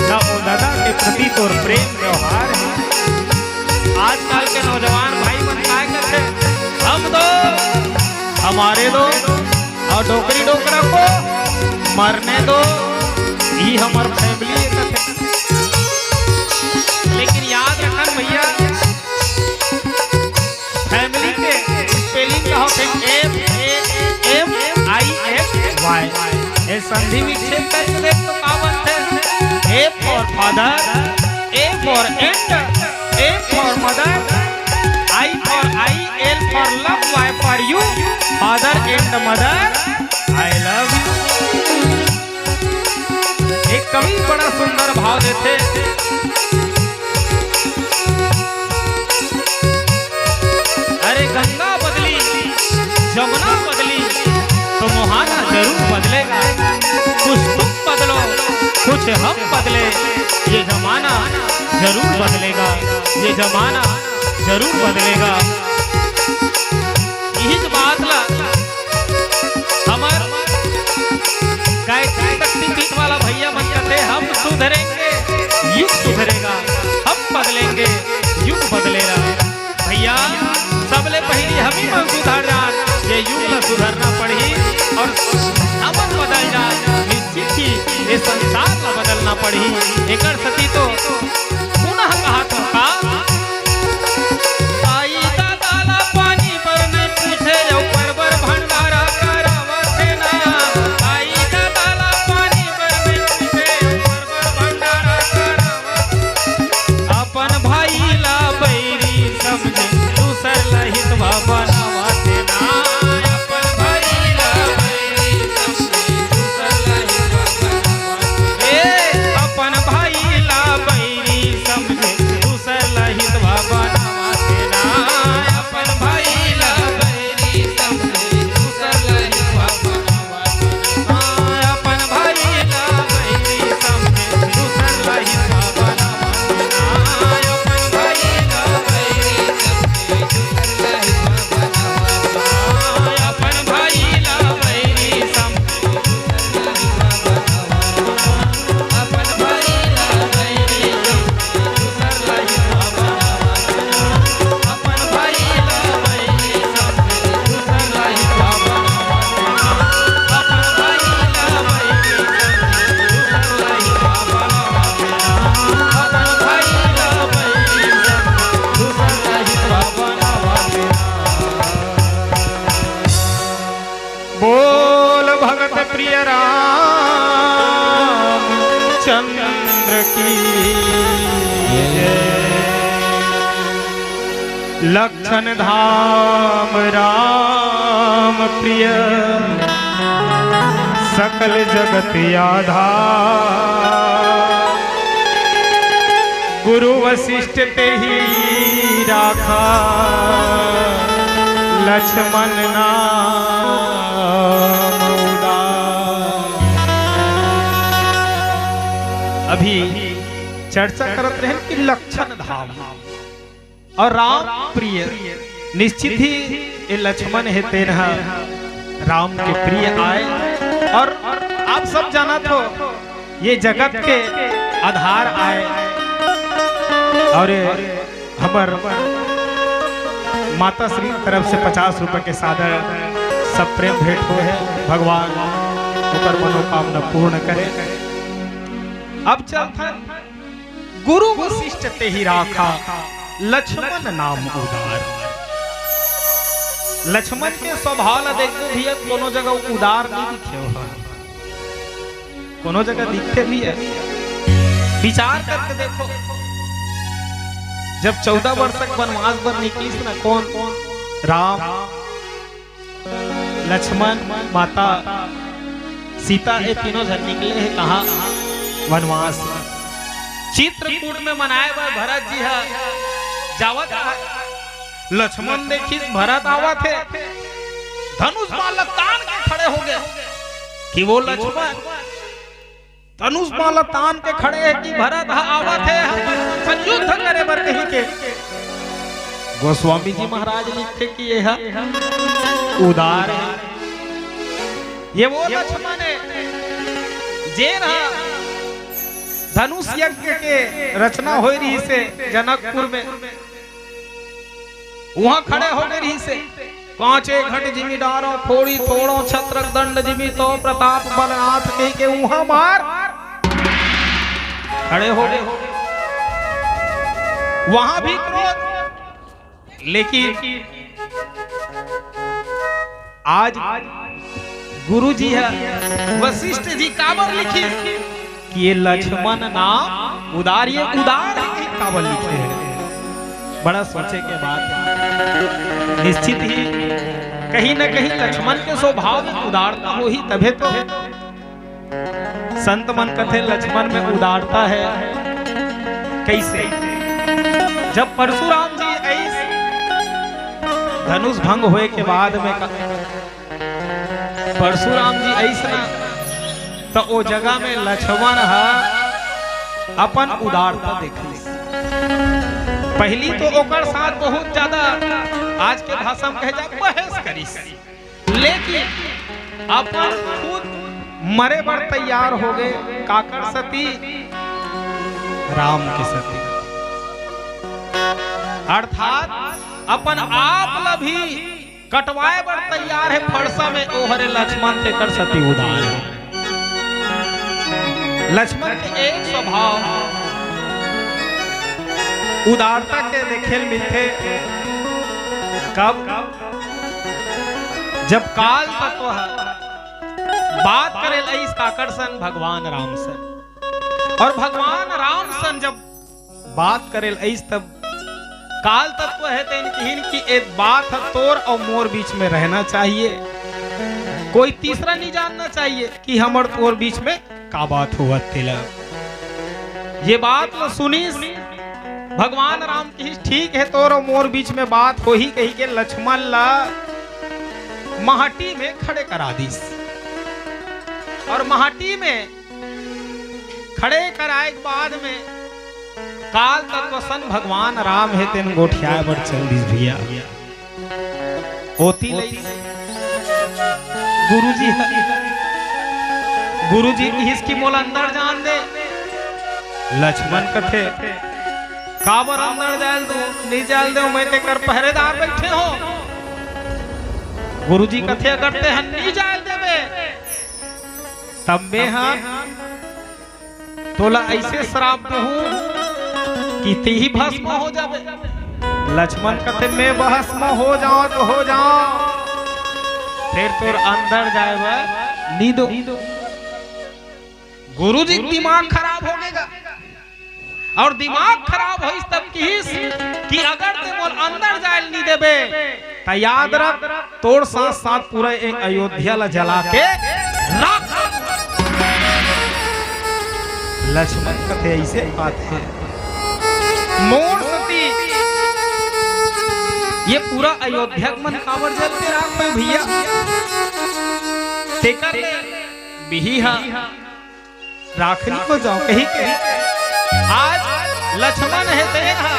ना वो दादा के प्रति तोर प्रेम व्यवहार है। आजकल के नौजवान भाई मन क्या करते, हम दो हमारे दो और डोकरी डोकरा को मरने दो, ये हमार फैमिली है। लेकिन याद रखन भैया फैमिली के स्पेलिंग का होते FAMILY ये संधि विच्छेद करके देख तो का बनते A for father, A for end, A for mother, I for I, L for love, Y for you, father and mother, I love you। एक कवि बड़ा सुंदर भाव देते, अरे गंगा बदली जमुना बदली तो मोहाना जरूर बदलेगा, कुछ तुम बदलो कुछ हम बदले, ये जमाना जरूर बदलेगा, ये जमाना जरूर बदलेगा। यही बात ला हमार गायत्री शक्तिपीठ वाला भैया मन कहते हम सुधरेंगे युग सुधरेगा, हम बदलेंगे युग बदलेगा। भैया सबले पहली हम ही मन सुधर जान, ये युग ला सुधरना पड़ी और हमन बदल जाए, निश्चित ही ये संसार ला बदलना पड़ी। एकर सती तो पुनः कहा तो का आई दादा ला पानी पर नहीं पूछे जो परबर भंडारा करावते ना, आई दादा ला पानी पर नहीं पूछे जो परबर भंडारा करावते, अपन भाई ला बैरी समझे दूसर ला हितवा बनावते ना, अपन भाई ला बैरी समझे दूसर ला हितवा बनावते, अपन भाई ला बैरी रामचंद्र की जय। लक्षण धाम राम प्रिय सकल जगत आधार। गुरु वशिष्ठ ते ही राखा लक्ष्मण नाम उदार। अभी चर्चा करते रहे कि लक्षण धाम और राम प्रिय, निश्चित ही ये लक्ष्मण है तेरह राम के प्रिय आए। और आप सब जाना तो ये जगत के आधार आए और हमार माता श्री तरफ से 50 रुपए के सादर सब प्रेम भेंट हुए हैं। भगवान ऊपर मनोकामना पूर्ण करे। अब चलता गुरु वशिष्ठ ते ही राखा लक्ष्मण नाम उदार। लक्ष्मण के स्वभाव देखते भी है, कोनो जगह उदार नहीं दिखे हो, कोनो जगह दिखते भी है। विचार करके देखो, जब 14 वर्ष तक वनवास पर निकली ना, कौन राम, लक्ष्मण, माता सीता, ये तीनों जन निकले हैं कहा वनवास। चित्रकूट में मनाए हुए भरत जी है जावत है। लक्ष्मण देखी भरत आवा थे, धनुष माला तान के खड़े हो गए कि वो लक्ष्मण धनुष माला तान के खड़े है कि भरत आवा थे युद्ध करे बर कहीं के। गोस्वामी जी महाराज लिखते कि यह उदार है। ये वो लक्ष्मण है जे रहा धनुष यज्ञ के रचना हो रही से जनकपुर में, वहां खड़े हो गए रही से कांचे घट जिमी डारो फोड़ी तोड़ो छत्रक दंड जिमी तो प्रताप बलनाथ कह के वहां मार खड़े हो गए। वहां भी क्रोध, लेकिन आज गुरु जी है वशिष्ठ जी काबर लिखी कि ये लक्ष्मण नाम उदार, ये उदार काबर लिखे हैं। बड़ा सोचे के बाद निश्चित ही कहीं न कहीं लक्ष्मण के स्वभाव में उदारता हो ही, तभी तो संत मन कथे लक्ष्मण में उदारता है। कैसे? जब परशुराम जी ऐसे धनुष भंग हुए के बाद में परशुराम जी ऐसा तो वो जगह में लक्ष्मण अपन उदारता देख ली। पहली तो ओकर साथ बहुत ज्यादा आज के भाषा में कहे जा बहस करी, लेकिन अपन खुद मरे बर तैयार हो गए। काकर सती? राम की सती, अर्थात अपन आप ला भी कटवाए बर तैयार है फरसा में। ओहरे लक्ष्मण के कर सती उदार है। लक्ष्मण के एक स्वभाव उदारता के देखे मिलते कब? जब काल तत्व बात करे इस आकर्षण भगवान राम से, और भगवान राम सन जब बात करे इस तब काल तत्व है कि एक बात है तोर और मोर बीच में रहना चाहिए, कोई तीसरा नहीं जानना चाहिए कि हमर तोर बीच में का बात हुआ तिला। ये बात लो सुनी भगवान राम की ठीक है तोर और मोर बीच में बात हो ही कही के लक्ष्मण ला महाटी में खड़े करा दीस, और महाटी में खड़े कराए के बाद में काल तत्व सन भगवान राम है तेन गोठिया बर चल दीस भैया होती लई। गुरुजी इसकी मोल अंदर जान दे। लक्ष्मण कथे काबर अंदर जाल दो नहीं जाल दो, मैं ते कर पहरेदार बैठे हो। गुरुजी कथे करते हैं नहीं जाल देवे, तब में तोला ऐसे श्राप दूं कि ते ही भस्म हो जावे। लक्ष्मण कथे मैं भस्म हो जाऊं तो हो जाऊं, फिर तोर अंदर जाएगा नीदो। गुरु जी दिमाग खराब हो गएगा और दिमाग खराब हो तब कि अगर ते मोल अंदर जाए नहीं देबे तो याद रख तोड़ साथ साथ पूरा एक अयोध्या ला जला के रख। लक्ष्मण कथे ऐसे बात है मोर सती ये पूरा अयोध्या मन कावर जलते राख में भैया तेकर बिही हा राखनी को जाओ कहीं के आज लक्ष्मण है तेरा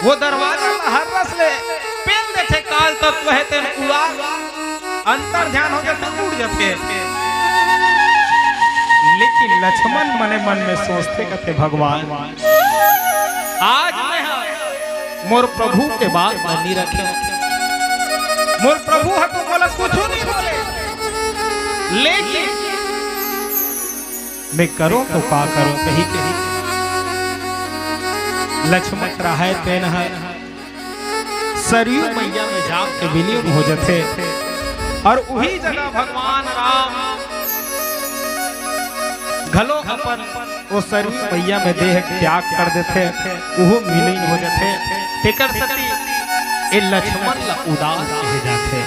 वो दरवाजा हर रस ले पेन देखे काल तत्व है तेन उड़ा अंतर ध्यान हो जाते उड़ जाते। लेकिन लक्ष्मण मने मन में सोचते कहते भगवान आज मैं मोर प्रभु के बात नहीं रखे मोर प्रभु है तो बोला कुछ नहीं बोले लेकिन मैं करूं तो का करूं कहीं कहीं लक्ष्मण रहे तेन है सरयू मैया में जाके विलीन हो जाते और वही जगह भगवान राम घलो अपन वो सरयू मैया में देह त्याग कर देते वो विलीन हो जाते तेकर सती ये लक्ष्मण ला उदास रह जाते।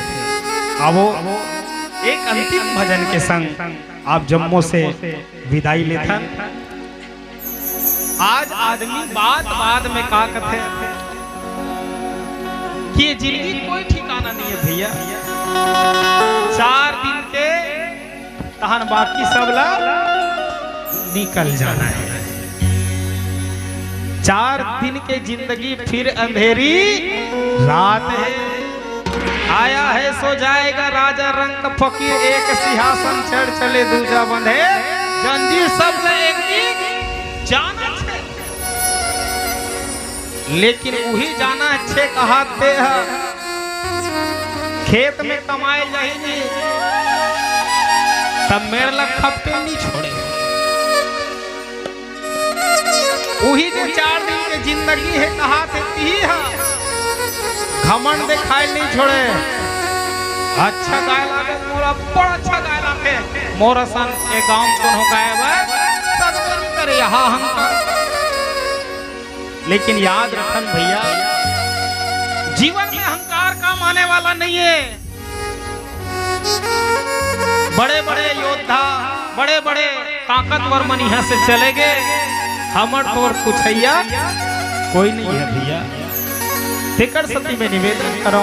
आवो एक अंतिम भजन के संग आप जम्मू से विदाई लेता। आज आदमी बात में का कहते कि ये जिंदगी कोई ठिकाना नहीं है भैया 4 दिन के तहन बाकी सब ला निकल जाना है 4 दिन के जिंदगी फिर अंधेरी रात है आया है सो जाएगा राजा रंग फकीर एक सिंहासन चढ़ चले दूजा बंधे जंजीर सब ले एक दिन जाना है लेकिन वही जाना अच्छे कहते हैं खेत में कमाए जाएंगे तब मेरे लग खपते नहीं छोड़े वही जो 4 दिन की जिंदगी है कहा थे घमंड दिखाई नहीं छोड़े अच्छा गाय लागे मोरा बड़ा अच्छा गाय लागे मोरा सन एक गांव कौन हो गाय सब करे यहाँ हम लेकिन याद रखन भैया जीवन में अहंकार काम आने वाला नहीं है। बड़े बड़े योद्धा बड़े बड़े ताकतवर मन यहाँ से चले गए हमर तो कुछैया कोई नहीं है भैया। तेकर सती में निवेदन करो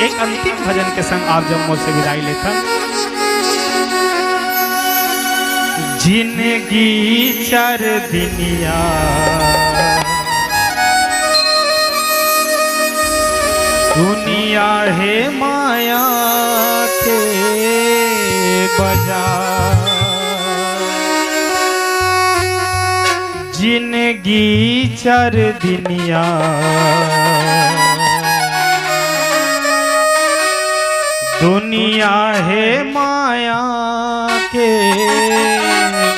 एक अंतिम भजन के संग आप जम्मू से विदाई लेता। जिंदगी 4 दिनिया दुनिया है माया के बाजार जिंदगी 4 दिनिया दुनिया है माया के बाजार।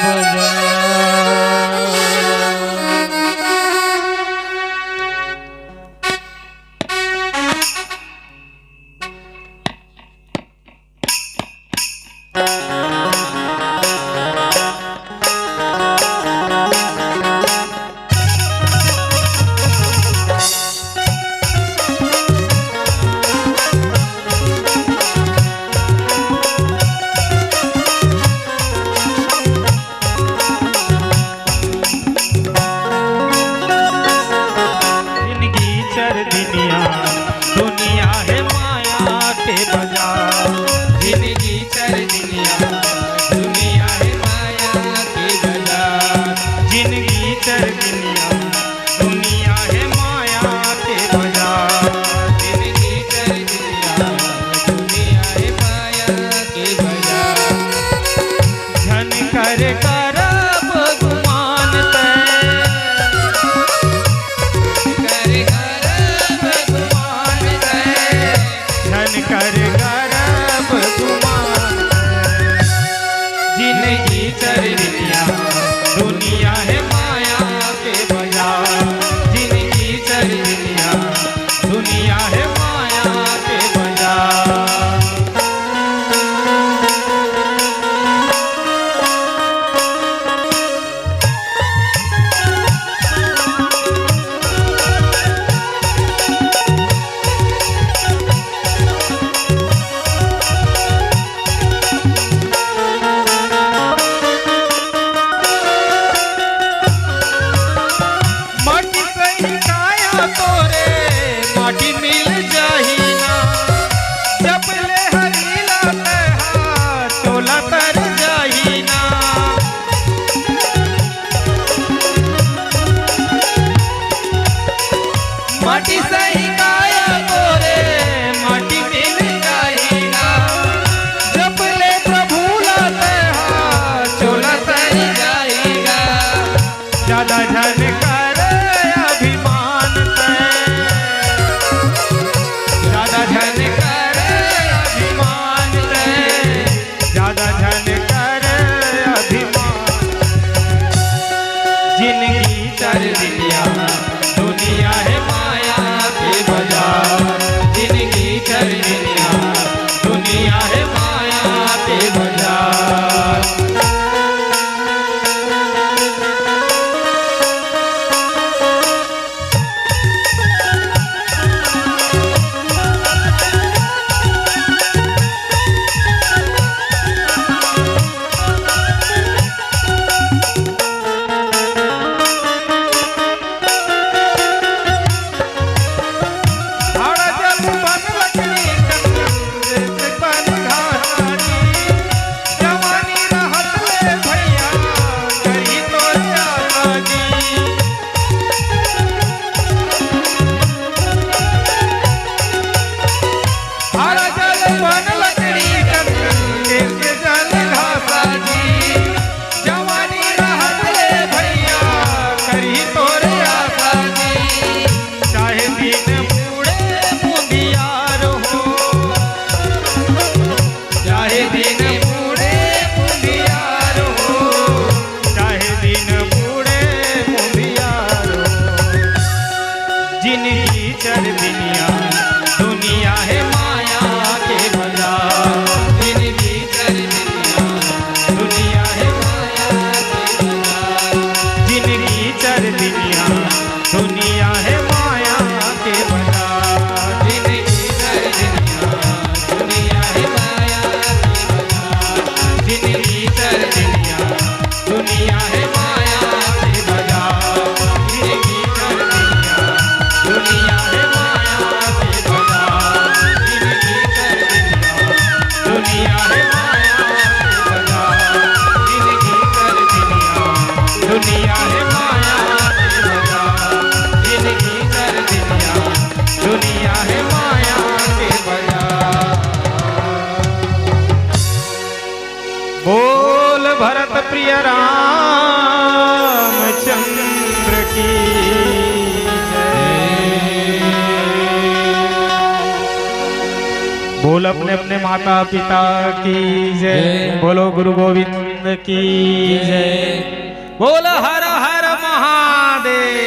दुनिया है माया के बाजार, जिंदगी कर दुनिया, दुनिया है माया के बाजार, जिंदगी कर दुनिया, दुनिया है माया के बाजार। बोल भरत प्रिय रामचंद्र की जय। बोल अपने अपने माता पिता की जय, बोलो गुरु गोविंद की जय, बोल हर हर महादेव।